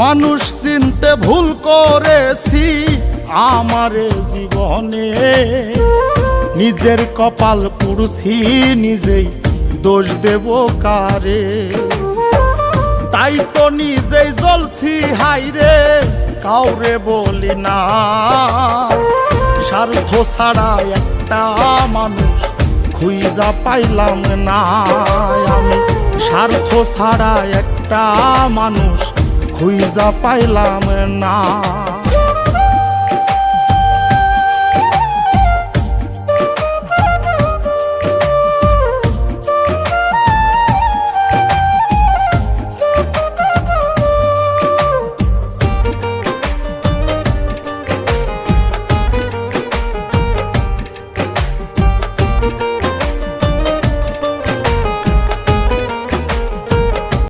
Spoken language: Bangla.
মানুষ চিনতে ভুল করেছি আমারে জীবনে, নিজের কপাল পুড়ছি নিজেই দোষ দেব কারে। তাই তো নিজেই জ্বলছি হাইরে কাউরে বলি না, স্বার্থ ছাড়া একটা মানুষ খুঁজা পাইলাম না। আমি স্বার্থ ছাড়া একটা মানুষ খুঁজা পাইলাম না।